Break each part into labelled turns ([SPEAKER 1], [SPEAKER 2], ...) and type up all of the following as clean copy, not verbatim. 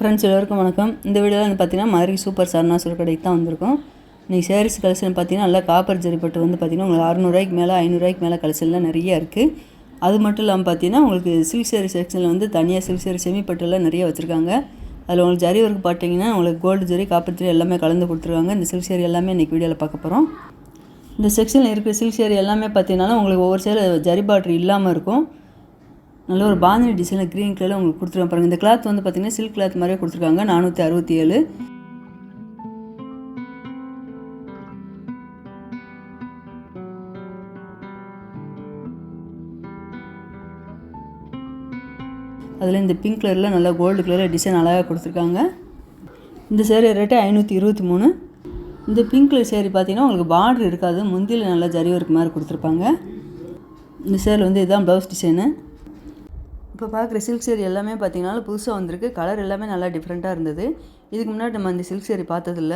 [SPEAKER 1] Friends எல்லோருக்கும் வணக்கம். இந்த வீடியோவில் வந்து பார்த்திங்கன்னா மதுரை சூப்பர் சரணா சில்க் கடைக்கு தான் வந்திருக்கோம். இன்றைக்கி சாரீஸ் கலெக்ஷன் பார்த்திங்கன்னா நல்லா காப்பர் ஜரிப்பட்டு வந்து பார்த்திங்கன்னா உங்களுக்கு 600 மேலே 500 மேலே கலெக்ஷன்லாம் நிறைய இருக்குது. அது மட்டும் இல்லாமல் பார்த்திங்கன்னா உங்களுக்கு சில்க் சாரீ செக்ஷனில் வந்து தனியாக சில்க் சாரீ செமிப்பட்டுலாம் நிறைய வச்சுருக்காங்க. அதில் உங்களுக்கு ஜரி ஒர்க் பார்த்தீங்கன்னா உங்களுக்கு கோல்டு ஜரி காப்பர் ஜரி எல்லாமே கலந்து கொடுத்துருக்காங்க. இந்த சில்க் சாரீ எல்லாமே இன்றைக்கி வீடியோவில் பார்க்க போகிறோம். இந்த செக்ஷனில் இருக்கிற சில்க் சாரீ எல்லாமே பார்த்திங்கன்னா உங்களுக்கு ஒவ்வொரு சைடு ஜரி பார்டர் இல்லாமல் இருக்கும். நல்ல ஒரு பாந்தினி டிசைனில் க்ரீன் கலரில் உங்களுக்கு கொடுத்துருக்காங்க பாருங்கள். இந்த கிளாத் வந்து பார்த்திங்கன்னா சில்க் கிளாத் மாதிரியே கொடுத்துருக்காங்க. 467. அதில் இந்த பிங்க் கலரில் நல்லா கோல்டு கலரில் டிசைன் அழகாக கொடுத்துருக்காங்க. இந்த சேரீ ரேட்டு 523. இந்த பிங்க் கலர் சேரீ பார்த்திங்கன்னா உங்களுக்கு பார்டர் இருக்காது, முந்தியில் நல்லா ஜரி ஒர்க் மாதிரி கொடுத்துருப்பாங்க. இந்த சேரீ வந்து இதுதான் ப்ளவுஸ் டிசைனு. இப்போ பார்க்குற சில்க் சேரீ எல்லாமே பார்த்திங்கன்னா புதுசாக வந்திருக்கு. கலர் எல்லாமே நல்லா டிஃப்ரெண்ட்டாக இருந்தது. இதுக்கு முன்னாடி நம்ம இந்த சில்க் சேரீ பார்த்ததில்ல.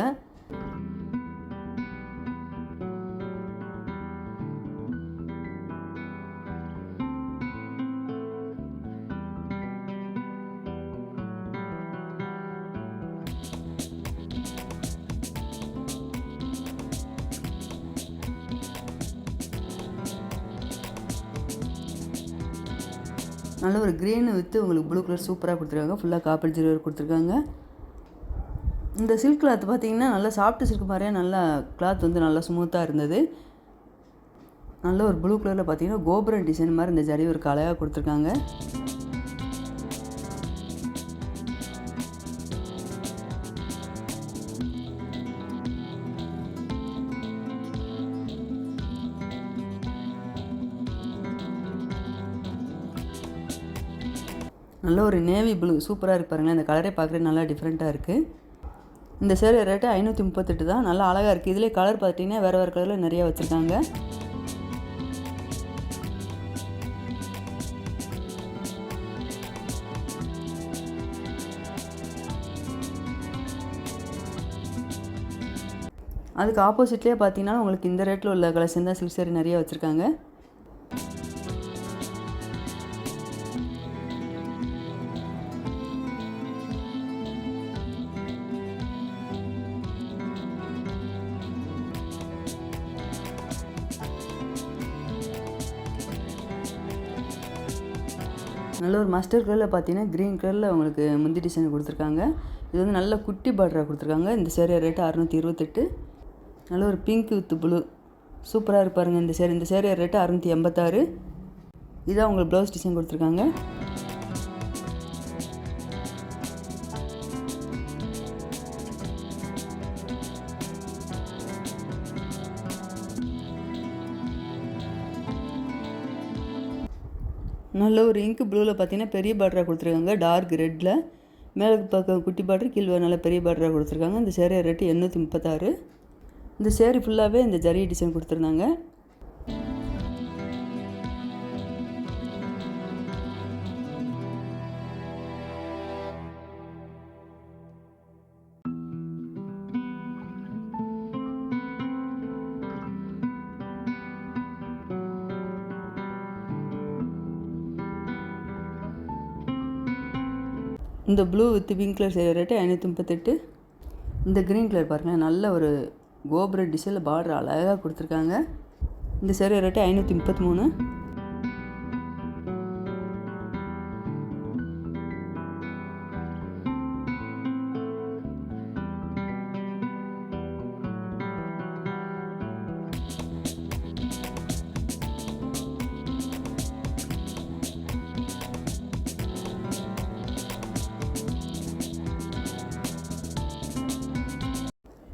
[SPEAKER 1] நல்ல ஒரு க்ரீன் வித்து உங்களுக்கு ப்ளூ கலர் சூப்பராக கொடுத்துருக்காங்க. ஃபுல்லாக காப்பர் ஜரி ஒர்க் கொடுத்துருக்காங்க. இந்த சில்க் கிளாத் பார்த்திங்கன்னா நல்லா சாஃப்ட் சில்க் மாதிரியே நல்லா கிளாத் வந்து நல்லா ஸ்மூத்தாக இருந்தது. நல்ல ஒரு ப்ளூ கலரில் பார்த்திங்கன்னா கோபுரம் டிசைன் மாதிரி இந்த ஜரி ஒர்க் அழகாக கொடுத்துருக்காங்க. நல்ல ஒரு நேவி ப்ளூ சூப்பராக இருக்கு பாருங்களேன். இந்த கலரே பார்க்குறது நல்லா டிஃப்ரெண்ட்டாக இருக்குது. இந்த சேரீ ரேட்டு 538 தான். நல்லா அழகாக இருக்குது. இதிலே கலர் பார்த்திங்கன்னா வேறு வேறு கலரில் நிறையா வச்சுருக்காங்க. அதுக்கு ஆப்போசிட்லேயே பார்த்தீங்கன்னா உங்களுக்கு இந்த ரேட்டில் உள்ள கலெக்ஷன் தான் சில்க் சேரீ நிறைய வச்சுருக்காங்க. நல்ல ஒரு மஸ்டர்ட் கலரில் பார்த்தீங்கன்னா க்ரீன் கலரில் உங்களுக்கு முந்தி டிசைன் கொடுத்துருக்காங்க. இது வந்து நல்ல குட்டி பார்டராக கொடுத்துருக்காங்க. இந்த சேரீ ரேட்டு 628. நல்ல ஒரு பிங்க் வித் ப்ளூ சூப்பராக இருப்பாருங்க இந்த சேரீ. இந்த சேரீ ரேட்டு 686. இதான் உங்களுக்கு ப்ளவுஸ் டிசைன் கொடுத்துருக்காங்க. நல்ல ஒரு இங்க் ப்ளூவில் பார்த்தீங்கன்னா பெரிய பார்டராக கொடுத்துருக்காங்க. டார்க் ரெட்டில் மேலே பக்கம் குட்டி பார்டர், கீழே நல்ல பெரிய பார்டராக கொடுத்துருக்காங்க. இந்த சேரீ ரேட்டு 836. இந்த சேரீ ஃபுல்லாகவே இந்த ஜரி டிசைன் கொடுத்துருந்தாங்க. இந்த blue with pink colour sari rate 538. இந்த க்ரீன் கலர் பாருங்கள், நல்ல ஒரு கோபுர டிசைனில் பார்டர் அழகாக கொடுத்துருக்காங்க. இந்த சேரீ ரேட்டு 533.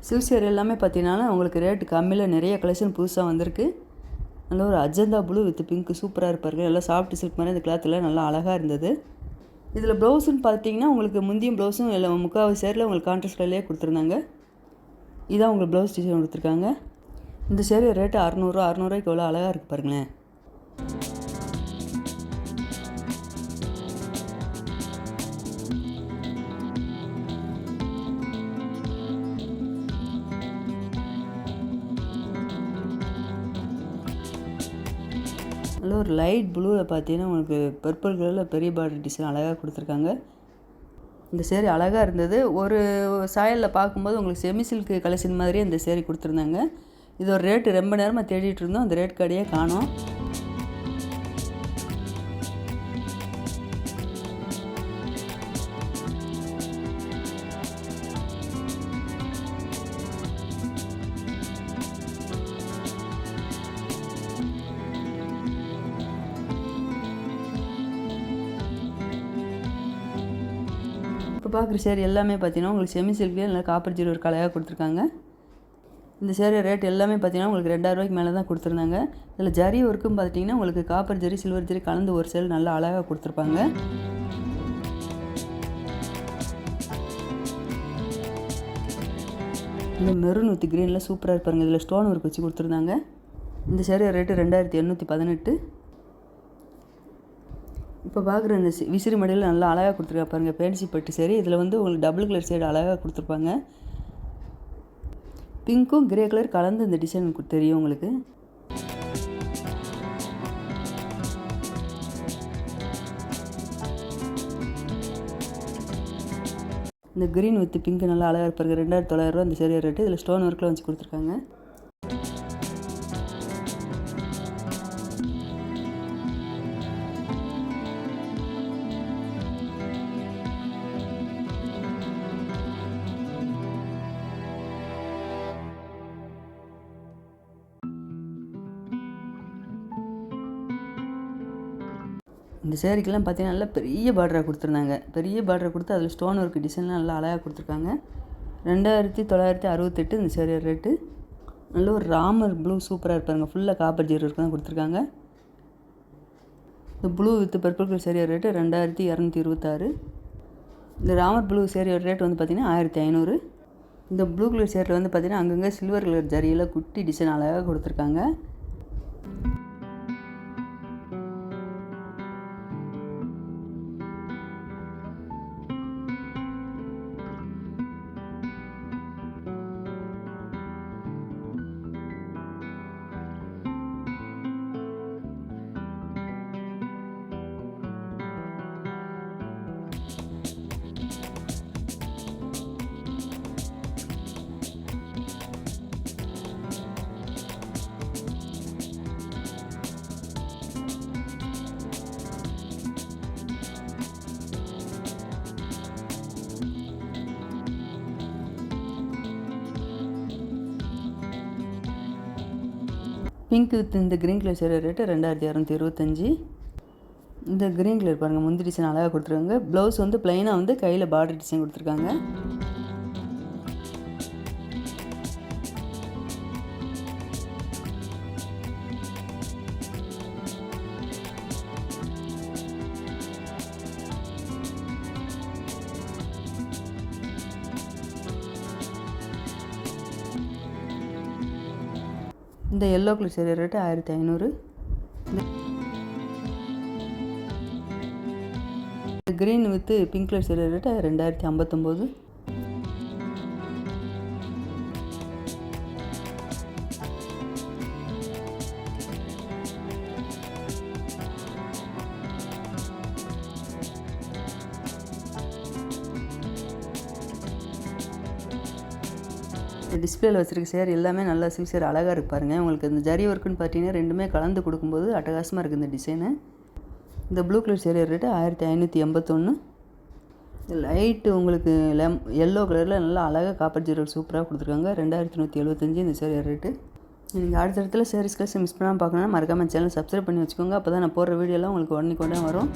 [SPEAKER 1] சில்க் சேரீ எல்லாமே பார்த்தீங்கன்னா உங்களுக்கு ரேட்டு கம்மியில் நிறைய கலெக்ஷன் புதுசாக வந்திருக்கு. நல்ல ஒரு அஜந்தா ப்ளூ வித் பிங்க் சூப்பராக இருப்பார்கள். நல்லா சாஃப்ட் சில்க் மாதிரி இந்த கிளாத்தில் நல்லா அழகாக இருந்தது. இதில் ப்ளவுஸுன்னு பார்த்தீங்கன்னா உங்களுக்கு முந்தியும் ப்ளவுஸும் எல்லாம் முக்கால்வாசி சேரில் உங்களுக்கு கான்ட்ராஸ்ட் கலர்லேயே கொடுத்துருந்தாங்க. இதான் உங்களுக்கு ப்ளவுஸ் டிசைன் கொடுத்துருக்காங்க. இந்த சேரீ ரேட்டு 600 எவ்வளோ அழகாக இருக்குது பாருங்களேன். நல்ல ஒரு லைட் ப்ளூவில் பார்த்தீங்கன்னா உங்களுக்கு பர்பிள் கலரில் பெரிய பார்டர் டிசைன் அழகாக கொடுத்துருக்காங்க. இந்த சேரீ அழகாக இருந்தது. ஒரு சாயலில் பார்க்கும்போது உங்களுக்கு செமி சில்க் கலெக்ஷன் மாதிரியே இந்த சேரீ கொடுத்துருந்தாங்க. இது ஒரு ரேட்டு ரொம்ப நேரமாக தேடிட்டு இருந்தோம், அந்த ரேட் கடையே காணோம். இப்போ பார்க்குற சேரீ எல்லாமே பார்த்தீங்கன்னா உங்களுக்கு செமி சில்க்லேயே நல்லா காப்பர் ஜரி ஒரு கலையாக கொடுத்துருக்காங்க. இந்த சேரீ ரேட் எல்லாமே பார்த்தீங்கன்னா உங்களுக்கு 2000 ரூபாய்க்கு மேலே தான் கொடுத்துருந்தாங்க. இதில் ஜரி ஒர்க்கும் பார்த்திங்கன்னா உங்களுக்கு காப்பர் ஜரி சில்வர் ஜரி கலந்து ஒரு சேல் நல்லா அழகாக கொடுத்துருப்பாங்க. இந்த மெரூன் வித் க்ரீனில் சூப்பராக இருப்பாருங்க. இதில் ஸ்டோன் ஒர்க் வச்சு கொடுத்துருந்தாங்க. இந்த சேரீ ரேட்டு 2818. இப்போ பார்க்குற இந்த விசிறி மடியில் நல்லா அழகாக கொடுத்துருக்கா பாருங்கள், பேன்சி பட்டு சேரீ. இதில் வந்து உங்களுக்கு டபுள் கலர் சைடு அழகாக கொடுத்துருப்பாங்க. பிங்க்கும் கிரே கலர் கலந்து இந்த டிசைன் தெரியும் உங்களுக்கு. இந்த க்ரீன் வித் பிங்க் நல்லா அழகாக இருப்பாருங்க. 2900 ரூபா இந்த சேரீ ரேட்டு. இதில் ஸ்டோன் ஒர்க்கில் வச்சு கொடுத்துருக்காங்க. இந்த சேரீக்கெல்லாம் பார்த்தீங்கன்னா நல்லா பெரிய பார்டராக கொடுத்துருந்தாங்க. பெரிய பார்டர் கொடுத்து அதில் ஸ்டோன் ஒர்க் டிசைன்லாம் நல்லா அழகாக கொடுத்துருக்காங்க. 2968 இந்த சேரீ ரேட்டு. நல்ல ஒரு ராமர் ப்ளூ சூப்பராக இருப்பாருங்க. ஃபுல்லாக காப்பர் ஜரி ஒர்க் தான் கொடுத்துருக்காங்க. இந்த blue with purple colour sari rate 2226. இந்த ராமர் ப்ளூ சேரீயோட ரேட் வந்து பார்த்திங்கன்னா 1500. இந்த ப்ளூ கலர் சேரீயில் வந்து பார்த்திங்கன்னா அங்கங்கே சில்வர் கலர் ஜரியில் குட்டி டிசைன் அழகாக கொடுத்துருக்காங்க. பிங்க் வித் இந்த க்ரீன் கலர் சேரீ ரேட்டு 2225. இந்த க்ரீன் கலர் பாருங்கள், முந்தி டிசைன் அழகாக கொடுத்துருக்காங்க. ப்ளவுஸ் வந்து ப்ளைனாக வந்து கையில் பார்டர் டிசைன் கொடுத்துருக்காங்க. இந்த yellow colour sari rate 1500. Green with pink colour sari rate 2059. டிஸ்பிளேல வச்சுருக்க சேர் எல்லாமே நல்லா சில்க் சேர் அழகாக இருக்கு பாருங்கள். உங்களுக்கு இந்த ஜரி ஒர்க்குன்னு பார்த்தீங்கன்னா ரெண்டுமே கலந்து கொடுக்கும்போது அட்டகாசமாக இருக்குது இந்த டிசைனு. இந்த blue colour sari rate 1581. Light உங்களுக்கு எல்லோ கலரில் நல்லா அழகாக காப்பர் ஜரி சூப்பராக கொடுத்துருக்காங்க. 2175 இந்த சேரீ ரேட்டு. நீங்கள் அடுத்தடுத்துல சேரீஸ் கலெக்ஷன் மிஸ் பண்ணாமல் பார்க்கணுன்னா மறக்காமல் சேனல் சப்ஸ்கிரைப் பண்ணி வச்சுக்கோங்க. அப்போ தான் நான் போடுற வீடியோலாம் உங்களுக்கு உடனே வரும்.